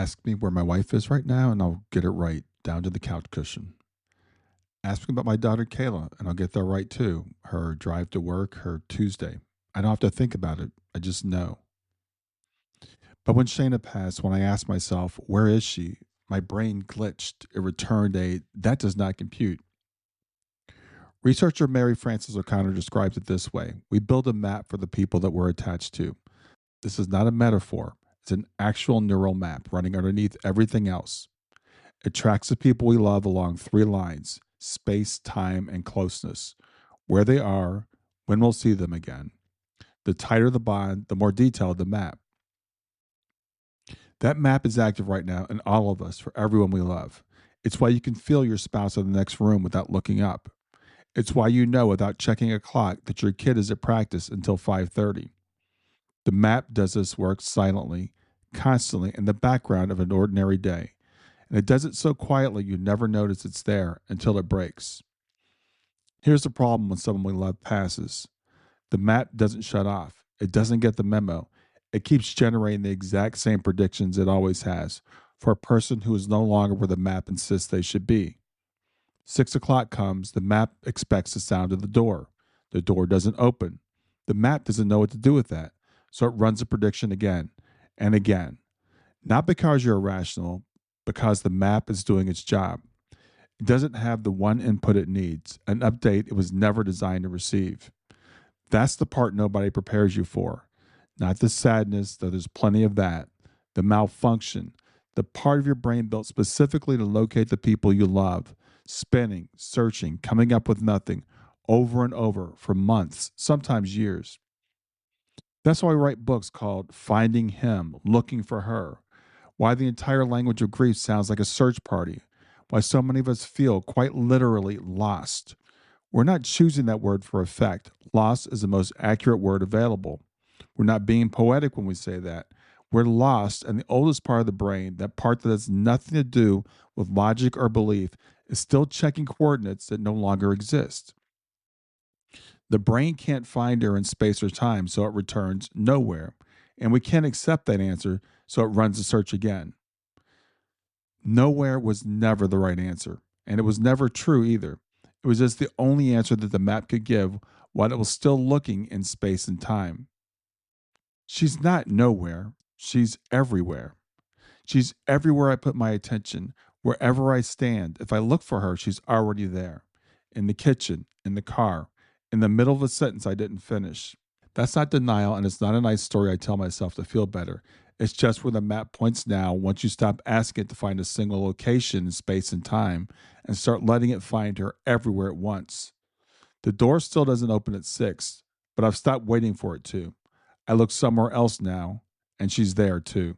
Ask me where my wife is right now, and I'll get it right down to the couch cushion. Ask me about my daughter Kayla, and I'll get that right too. Her drive to work, her Tuesday. I don't have to think about it. I just know. But when Shayna passed, when I asked myself, where is she? My brain glitched. It returned a, that does not compute. Researcher Mary Frances O'Connor describes it this way: we build a map for the people that we're attached to. This is not a metaphor, it's an actual neural map running underneath everything else. It tracks the people we love along three lines: space, time, and closeness. Where they are, when we'll see them again. The tighter the bond, the more detailed the map. That map is active right now in all of us for everyone we love. It's why you can feel your spouse in the next room without looking up. It's why you know without checking a clock that your kid is at practice until 5:30. The map does this work silently, constantly in the background of an ordinary day. And it does it so quietly you never notice it's there until it breaks. Here's the problem when someone we love passes: the map doesn't shut off, it doesn't get the memo. It keeps generating the exact same predictions it always has for a person who is no longer where the map insists they should be. 6 o'clock comes, the map expects the sound of the door. The door doesn't open. The map doesn't know what to do with that, so it runs a prediction again and again. Not because you're irrational, because the map is doing its job. It doesn't have the one input it needs, an update it was never designed to receive. That's the part nobody prepares you for. Not the sadness, though there's plenty of that, the malfunction, the part of your brain built specifically to locate the people you love, spinning, searching, coming up with nothing, over and over for months, sometimes years. That's why I write books called Finding Him, Looking for Her. Why the entire language of grief sounds like a search party. Why so many of us feel quite literally lost. We're not choosing that word for effect. Lost is the most accurate word available. We're not being poetic when we say that. We're lost, and the oldest part of the brain, that part that has nothing to do with logic or belief, is still checking coordinates that no longer exist. The brain can't find her in space or time, so it returns nowhere. And we can't accept that answer, so it runs the search again. Nowhere was never the right answer, and it was never true either. It was just the only answer that the map could give while it was still looking in space and time. She's not nowhere, she's everywhere. She's everywhere I put my attention, wherever I stand. If I look for her, she's already there. In the kitchen, in the car, in the middle of a sentence I didn't finish. That's not denial, and it's not a nice story I tell myself to feel better. It's just where the map points now once you stop asking it to find a single location in space and time and start letting it find her everywhere at once. The door still doesn't open at 6, but I've stopped waiting for it to. I look somewhere else now, and she's there too.